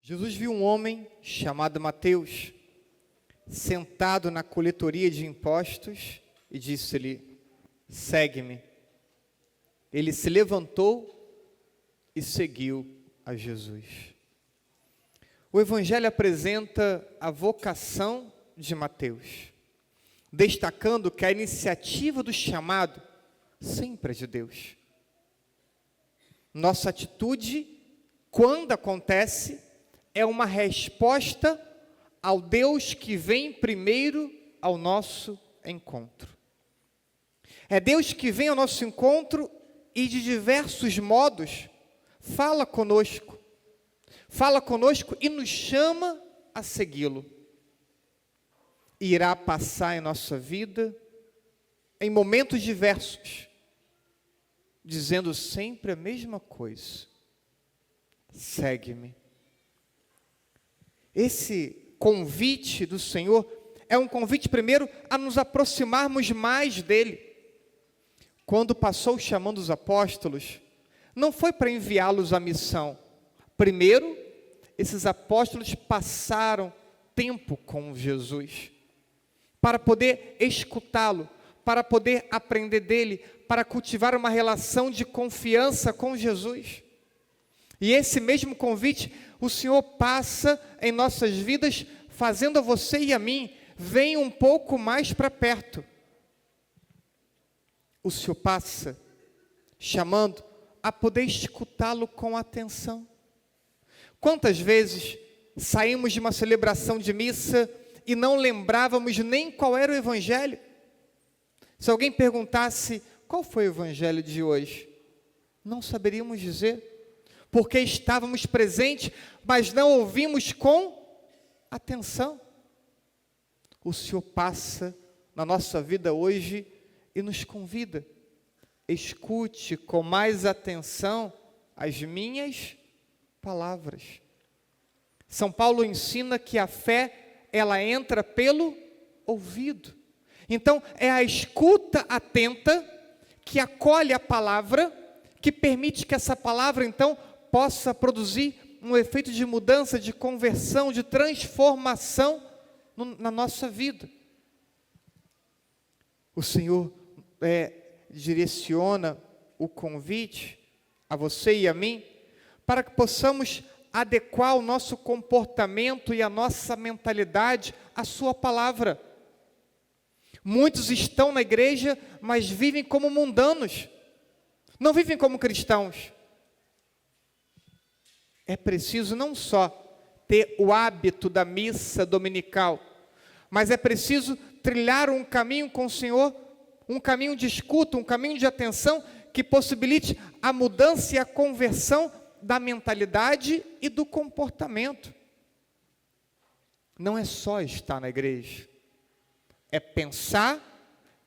Jesus viu um homem chamado Mateus sentado na coletoria de impostos e disse-lhe: segue-me. Ele se levantou e seguiu a Jesus. O Evangelho apresenta a vocação de Mateus, destacando que a iniciativa do chamado sempre é de Deus. Nossa atitude, quando acontece, é uma resposta ao Deus que vem primeiro ao nosso encontro. É Deus que vem ao nosso encontro e de diversos modos fala conosco e nos chama a segui-lo. Irá passar em nossa vida em momentos diversos, dizendo sempre a mesma coisa: segue-me. Esse convite do Senhor é um convite primeiro a nos aproximarmos mais dele. Quando passou chamando os apóstolos, não foi para enviá-los à missão. Primeiro, esses apóstolos passaram tempo com Jesus, para poder escutá-lo, para poder aprender dele, para cultivar uma relação de confiança com Jesus. E esse mesmo convite, o Senhor passa em nossas vidas, fazendo a você e a mim: vem um pouco mais para perto. O Senhor passa chamando a poder escutá-lo com atenção. Quantas vezes saímos de uma celebração de missa e não lembrávamos nem qual era o Evangelho? Se alguém perguntasse qual foi o Evangelho de hoje, não saberíamos dizer, porque estávamos presentes, mas não ouvimos com atenção. O Senhor passa na nossa vida hoje e nos convida: escute com mais atenção as minhas palavras. São Paulo ensina que a fé, ela entra pelo ouvido. Então, é a escuta atenta que acolhe a palavra, que permite que essa palavra, então, possa produzir um efeito de mudança, de conversão, de transformação na nossa vida. O Senhor direciona o convite a você e a mim para que possamos adequar o nosso comportamento e a nossa mentalidade à sua palavra. Muitos estão na igreja, mas vivem como mundanos, não vivem como cristãos. É preciso não só ter o hábito da missa dominical, mas é preciso trilhar um caminho com o Senhor, um caminho de escuta, um caminho de atenção, que possibilite a mudança e a conversão da mentalidade e do comportamento. Não é só estar na igreja, é pensar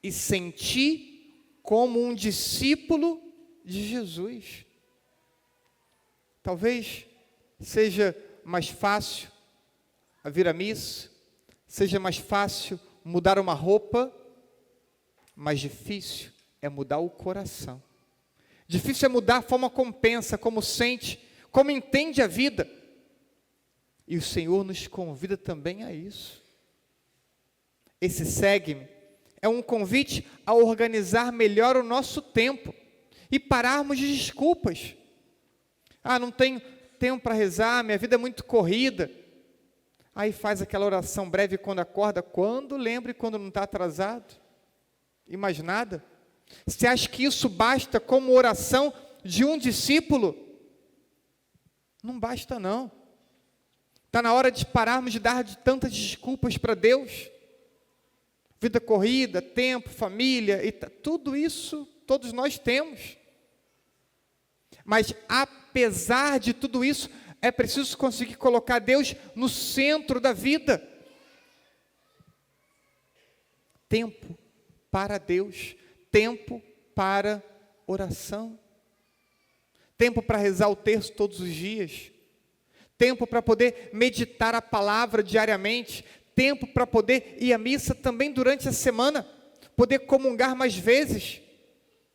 e sentir como um discípulo de Jesus. Talvez seja mais fácil vir à missa, seja mais fácil mudar uma roupa, mas difícil é mudar o coração. Difícil é mudar a forma como pensa, como sente, como entende a vida. E o Senhor nos convida também a isso. Esse segue-me é um convite a organizar melhor o nosso tempo e pararmos de desculpas. Não tenho tempo para rezar, minha vida é muito corrida. Aí faz aquela oração breve quando acorda, quando lembra e quando não está atrasado. E mais nada. Você acha que isso basta como oração de um discípulo? Não basta não. Está na hora de pararmos de dar tantas desculpas para Deus. Vida corrida, tempo, família, tudo isso todos nós temos. Mas apesar de tudo isso, é preciso conseguir colocar Deus no centro da vida. Tempo para Deus, tempo para oração, tempo para rezar o terço todos os dias, tempo para poder meditar a palavra diariamente, tempo para poder ir à missa também durante a semana, poder comungar mais vezes.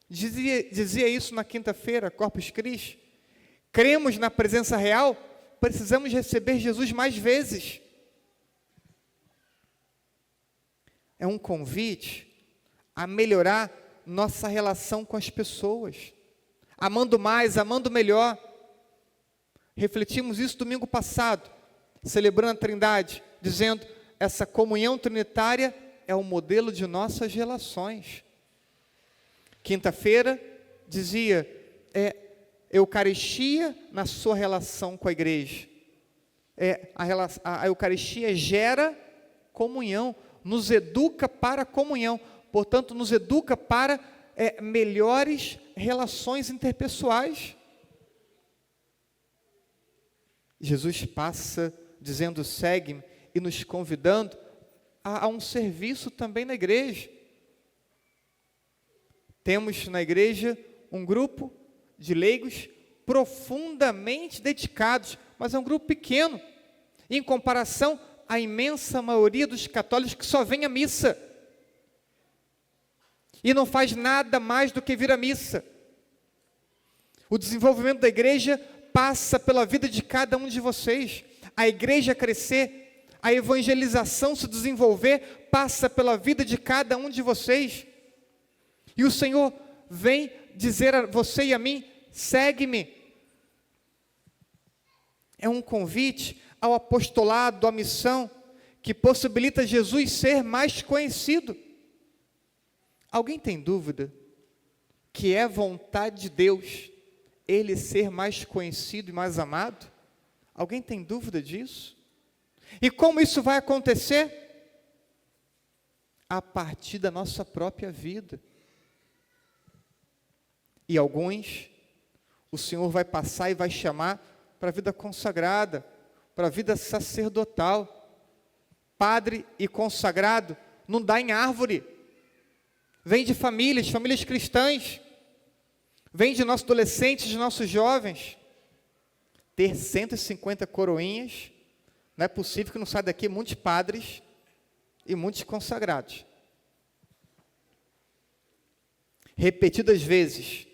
Dizia isso na quinta-feira, Corpus Christi. Cremos na presença real, precisamos receber Jesus mais vezes. É um convite a melhorar nossa relação com as pessoas, amando mais, amando melhor. Refletimos isso domingo passado, celebrando a Trindade, dizendo, essa comunhão trinitária é o modelo de nossas relações. Quinta-feira dizia, Eucaristia na sua relação com a igreja. A Eucaristia gera comunhão, nos educa para a comunhão, portanto, nos educa para melhores relações interpessoais. Jesus passa dizendo, segue-me, e nos convidando a um serviço também na igreja. Temos na igreja um grupo de leigos profundamente dedicados, mas é um grupo pequeno, em comparação à imensa maioria dos católicos que só vem à missa, e não faz nada mais do que vir à missa. O desenvolvimento da igreja passa pela vida de cada um de vocês, a igreja crescer, a evangelização se desenvolver, passa pela vida de cada um de vocês, e o Senhor vem dizer a você e a mim, segue-me. É um convite ao apostolado, à missão, que possibilita Jesus ser mais conhecido. Alguém tem dúvida que é vontade de Deus Ele ser mais conhecido e mais amado? Alguém tem dúvida disso? E como isso vai acontecer? A partir da nossa própria vida. E alguns, o Senhor vai passar e vai chamar para a vida consagrada, para a vida sacerdotal. Padre e consagrado não dá em árvore. Vem de famílias cristãs. Vem de nossos adolescentes, de nossos jovens. Ter 150 coroinhas, não é possível que não saia daqui muitos padres e muitos consagrados. Repetidas vezes,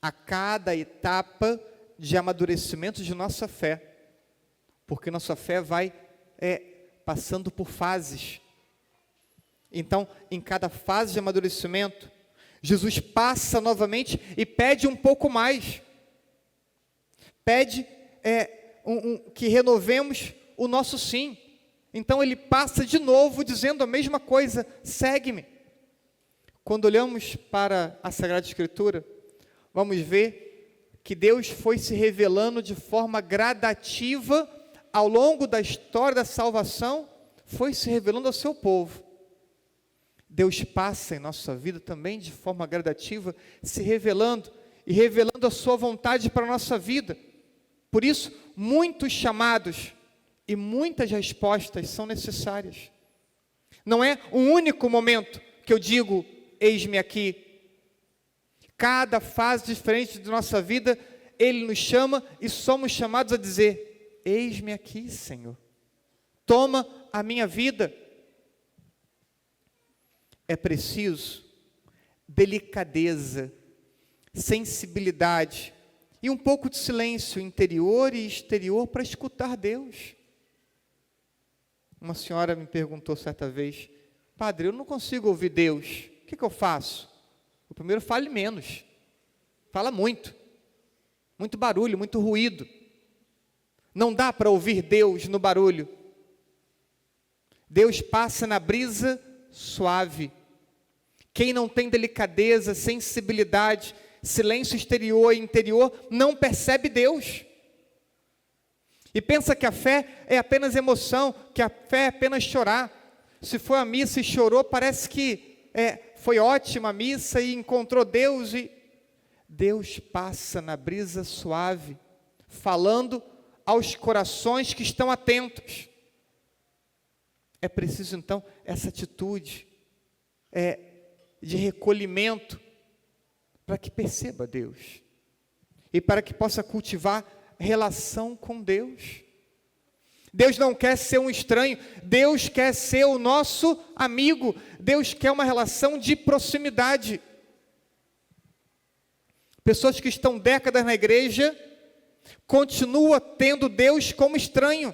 a cada etapa de amadurecimento de nossa fé, porque nossa fé vai passando por fases. Então, em cada fase de amadurecimento, Jesus passa novamente e pede um pouco mais. Pede que renovemos o nosso sim. Então ele passa de novo dizendo a mesma coisa, segue-me. Quando olhamos para a Sagrada Escritura, vamos ver que Deus foi se revelando de forma gradativa ao longo da história da salvação, foi se revelando ao seu povo. Deus passa em nossa vida também de forma gradativa, se revelando e revelando a sua vontade para a nossa vida. Por isso, muitos chamados e muitas respostas são necessárias. Não é um único momento que eu digo, eis-me aqui. Cada fase diferente de nossa vida, Ele nos chama e somos chamados a dizer, eis-me aqui, Senhor. Toma a minha vida. É preciso delicadeza, sensibilidade, e um pouco de silêncio interior e exterior para escutar Deus. Uma senhora me perguntou certa vez, padre, eu não consigo ouvir Deus, o que eu faço? O primeiro, fale menos, fala muito barulho, muito ruído, não dá para ouvir Deus no barulho. Deus passa na brisa suave. Quem não tem delicadeza, sensibilidade, silêncio exterior e interior, não percebe Deus. E pensa que a fé é apenas emoção, que a fé é apenas chorar. Se foi à missa e chorou, parece que foi ótima a missa e encontrou Deus. E Deus passa na brisa suave, falando aos corações que estão atentos. É preciso então essa atitude de recolhimento, para que perceba Deus, e para que possa cultivar relação com Deus. Deus não quer ser um estranho, Deus quer ser o nosso amigo, Deus quer uma relação de proximidade. Pessoas que estão décadas na igreja, continua tendo Deus como estranho.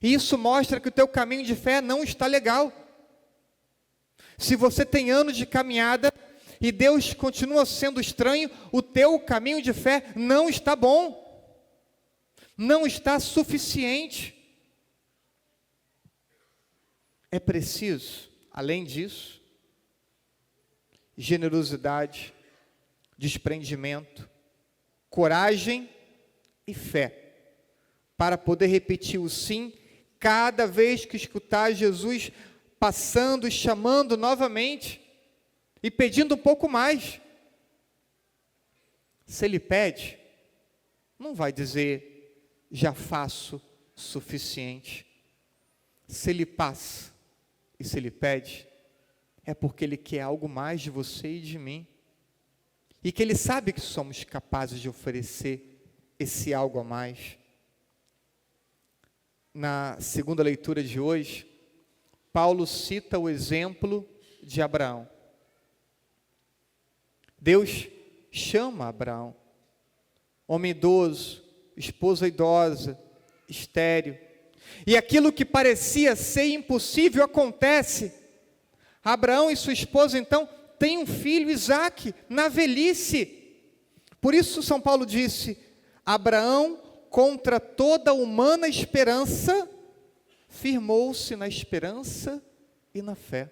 E isso mostra que o teu caminho de fé não está legal. Se você tem anos de caminhada e Deus continua sendo estranho, o teu caminho de fé não está bom. Não está suficiente. É preciso, além disso, generosidade, desprendimento, coragem e fé, para poder repetir o sim cada vez que escutar Jesus passando e chamando novamente e pedindo um pouco mais. Se ele pede, não vai dizer, já faço suficiente. Se ele passa e se ele pede, é porque ele quer algo mais de você e de mim. E que ele sabe que somos capazes de oferecer esse algo a mais. Na segunda leitura de hoje, Paulo cita o exemplo de Abraão. Deus chama Abraão, homem idoso, esposa idosa, estéril, e aquilo que parecia ser impossível acontece. Abraão e sua esposa então têm um filho, Isaque, na velhice. Por isso São Paulo disse: Abraão, contra toda humana esperança, firmou-se na esperança e na fé.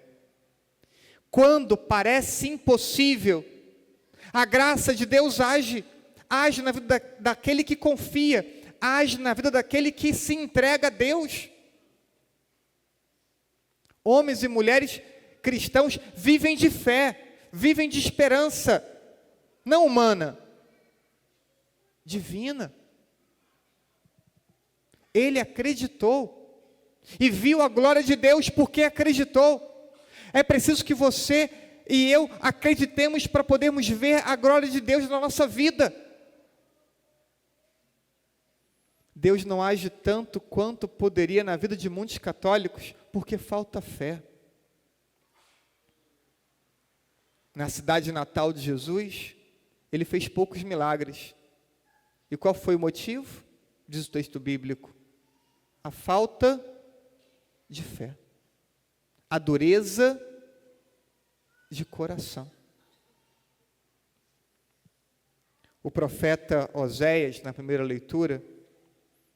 Quando parece impossível, a graça de Deus age na vida daquele que confia, age na vida daquele que se entrega a Deus. Homens e mulheres cristãos vivem de fé, vivem de esperança, não humana, divina. Ele acreditou e viu a glória de Deus porque acreditou. É preciso que você e eu acreditemos para podermos ver a glória de Deus na nossa vida. Deus não age tanto quanto poderia na vida de muitos católicos, porque falta fé. Na cidade natal de Jesus, ele fez poucos milagres. E qual foi o motivo? Diz o texto bíblico: a falta de fé, a dureza de coração. O profeta Oséias, na primeira leitura,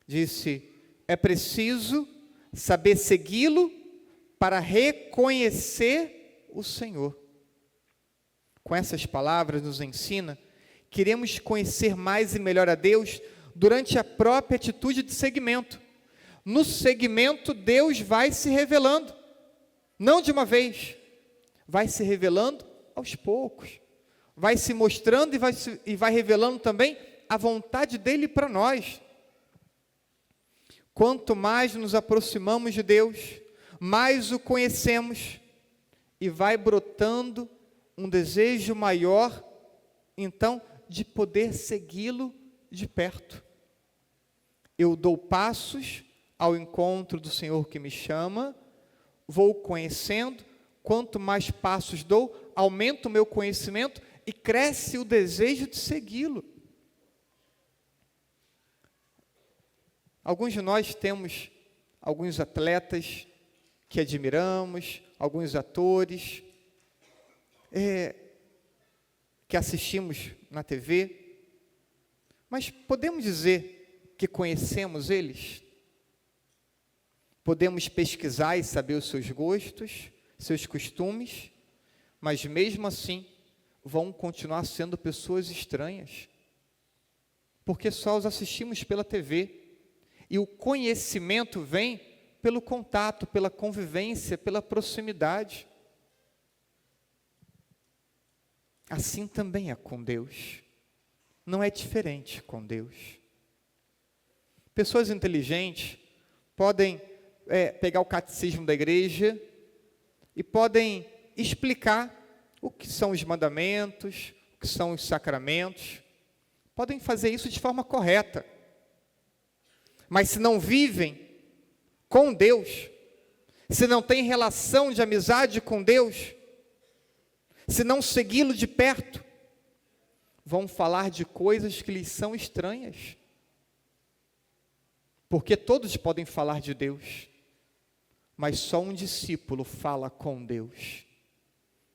disse: é preciso saber segui-lo para reconhecer o Senhor. Com essas palavras nos ensina que iremos conhecer mais e melhor a Deus durante a própria atitude de seguimento. No seguimento, Deus vai se revelando, não de uma vez, vai se revelando aos poucos, vai se mostrando e vai revelando também a vontade dele para nós. Quanto mais nos aproximamos de Deus, mais o conhecemos, e vai brotando um desejo maior, então, de poder segui-lo de perto. Eu dou passos ao encontro do Senhor que me chama, vou conhecendo, quanto mais passos dou, aumenta o meu conhecimento e cresce o desejo de segui-lo. Alguns de nós temos alguns atletas que admiramos, alguns atores, que assistimos na TV, mas podemos dizer que conhecemos eles? Podemos pesquisar e saber os seus gostos, seus costumes, mas mesmo assim vão continuar sendo pessoas estranhas, porque só os assistimos pela TV, e o conhecimento vem pelo contato, pela convivência, pela proximidade. Assim também é com Deus, não é diferente com Deus. Pessoas inteligentes podem pegar o catecismo da igreja e podem explicar o que são os mandamentos, o que são os sacramentos, podem fazer isso de forma correta, mas se não vivem com Deus, se não têm relação de amizade com Deus, se não segui-lo de perto, vão falar de coisas que lhes são estranhas. Porque todos podem falar de Deus, mas só um discípulo fala com Deus.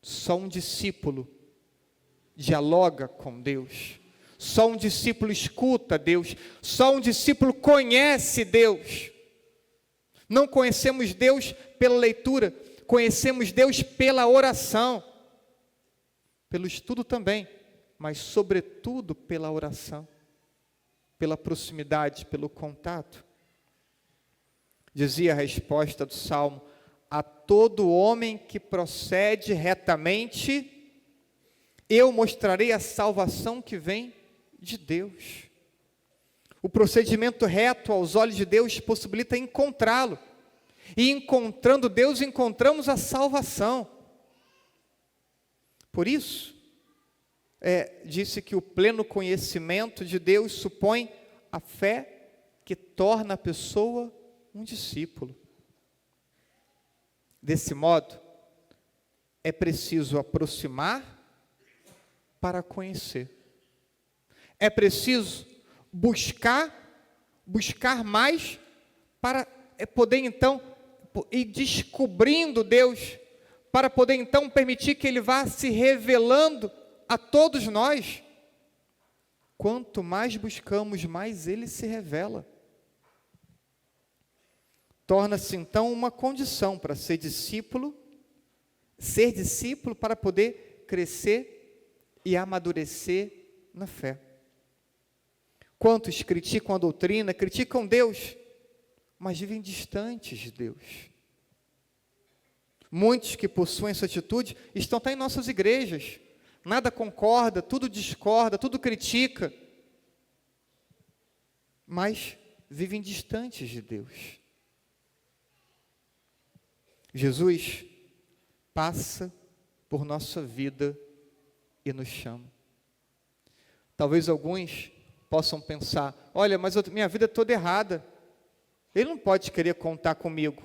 Só um discípulo dialoga com Deus. Só um discípulo escuta Deus. Só um discípulo conhece Deus. Não conhecemos Deus pela leitura, conhecemos Deus pela oração, pelo estudo também, mas sobretudo pela oração, pela proximidade, pelo contato. Dizia a resposta do Salmo: a todo homem que procede retamente, eu mostrarei a salvação que vem de Deus. O procedimento reto aos olhos de Deus possibilita encontrá-lo. E encontrando Deus, encontramos a salvação. Por isso, disse que o pleno conhecimento de Deus supõe a fé que torna a pessoa um discípulo. Desse modo, é preciso aproximar para conhecer. É preciso buscar mais para poder então ir descobrindo Deus, para poder então permitir que Ele vá se revelando a todos nós. Quanto mais buscamos, mais Ele se revela. Torna-se então uma condição para ser discípulo para poder crescer e amadurecer na fé. Quantos criticam a doutrina, criticam Deus, mas vivem distantes de Deus. Muitos que possuem essa atitude estão até em nossas igrejas. Nada concorda, tudo discorda, tudo critica, mas vivem distantes de Deus. Jesus passa por nossa vida e nos chama. Talvez alguns possam pensar: olha, mas minha vida é toda errada, Ele não pode querer contar comigo.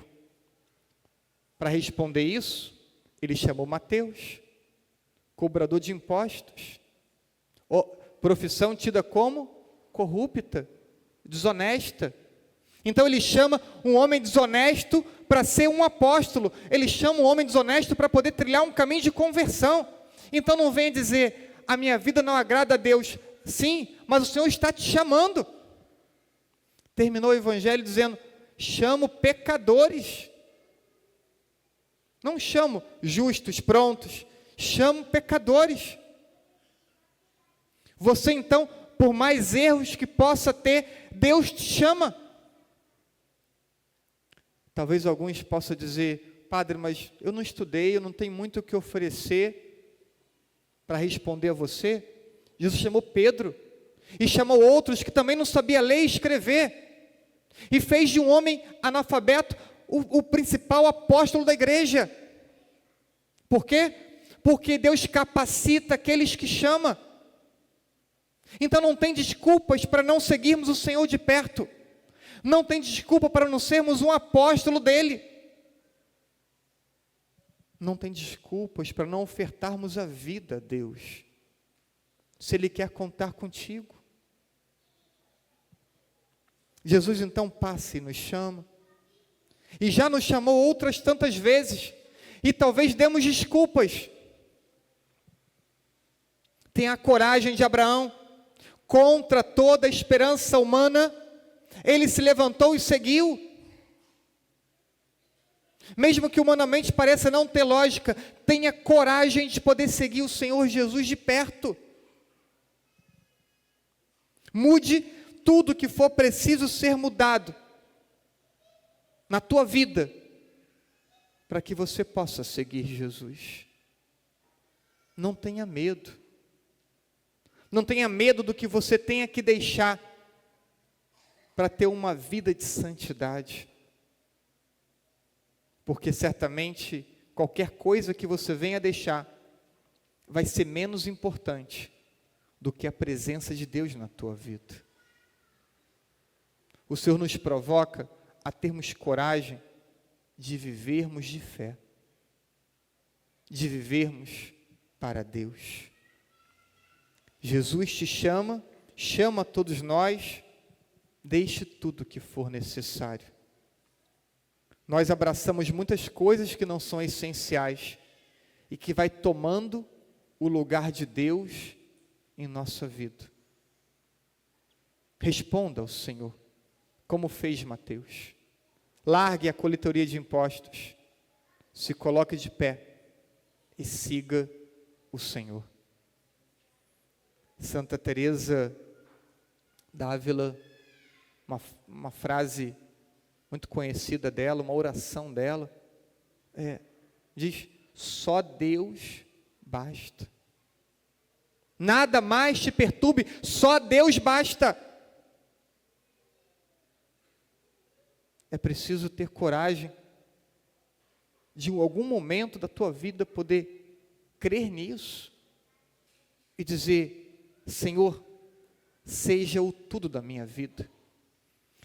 Para responder isso, Ele chamou Mateus, cobrador de impostos, profissão tida como corrupta, desonesta. Então Ele chama um homem desonesto para ser um apóstolo. Ele chama um homem desonesto para poder trilhar um caminho de conversão. Então não venha dizer: a minha vida não agrada a Deus. Sim, mas o Senhor está te chamando. Terminou o Evangelho dizendo: chamo pecadores. Não chamo justos, prontos. Chamo pecadores. Você então, por mais erros que possa ter, Deus te chama. Talvez alguns possam dizer: padre, mas eu não estudei, eu não tenho muito o que oferecer para responder a você. Jesus chamou Pedro, e chamou outros que também não sabiam ler e escrever, e fez de um homem analfabeto o principal apóstolo da igreja. Por quê? Porque Deus capacita aqueles que chama. Então não tem desculpas para não seguirmos o Senhor de perto. Não tem desculpa para não sermos um apóstolo dele. Não tem desculpas para não ofertarmos a vida a Deus, se Ele quer contar contigo. Jesus então passa e nos chama, e já nos chamou outras tantas vezes, e talvez demos desculpas. Tenha a coragem de Abraão, contra toda a esperança humana, ele se levantou e seguiu. Mesmo que humanamente pareça não ter lógica, tenha coragem de poder seguir o Senhor Jesus de perto. Mude tudo que for preciso ser mudado na tua vida, para que você possa seguir Jesus. Não tenha medo. Não tenha medo do que você tenha que deixar para ter uma vida de santidade. Porque certamente qualquer coisa que você venha deixar vai ser menos importante do que a presença de Deus na tua vida. O Senhor nos provoca a termos coragem de vivermos de fé, de vivermos para Deus. Jesus te chama, chama todos nós, deixe tudo que for necessário. Nós abraçamos muitas coisas que não são essenciais e que vai tomando o lugar de Deus em nossa vida. Responda ao Senhor, como fez Mateus. Largue a coletoria de impostos, se coloque de pé e siga o Senhor. Santa Teresa d'Ávila, uma frase muito conhecida dela, uma oração dela, diz: só Deus basta. Nada mais te perturbe, só Deus basta. É preciso ter coragem de em algum momento da tua vida poder crer nisso e dizer: Senhor, seja o tudo da minha vida.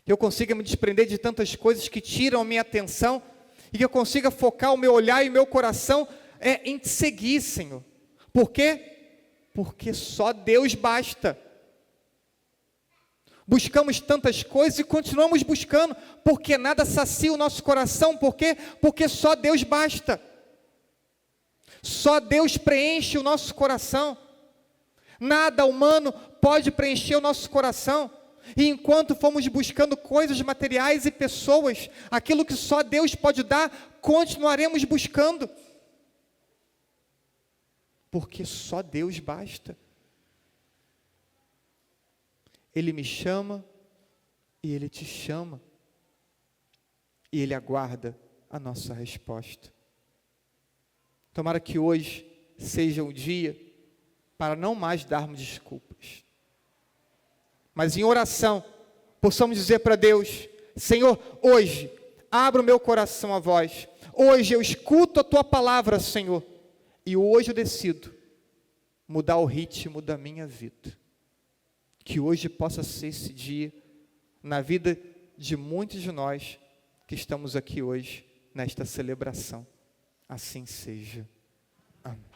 Que eu consiga me desprender de tantas coisas que tiram a minha atenção e que eu consiga focar o meu olhar e o meu coração em te seguir, Senhor. Por quê? Porque só Deus basta. Buscamos tantas coisas e continuamos buscando, porque nada sacia o nosso coração. Por quê? Porque só Deus basta. Só Deus preenche o nosso coração. Nada humano pode preencher o nosso coração. E enquanto formos buscando coisas materiais e pessoas, aquilo que só Deus pode dar, continuaremos buscando. Porque só Deus basta. Ele me chama e Ele te chama. E Ele aguarda a nossa resposta. Tomara que hoje seja um dia para não mais darmos desculpas, mas em oração possamos dizer para Deus: Senhor, hoje abro o meu coração a vós, hoje eu escuto a Tua palavra, Senhor, e hoje eu decido mudar o ritmo da minha vida. Que hoje possa ser esse dia na vida de muitos de nós que estamos aqui hoje nesta celebração. Assim seja. Amém.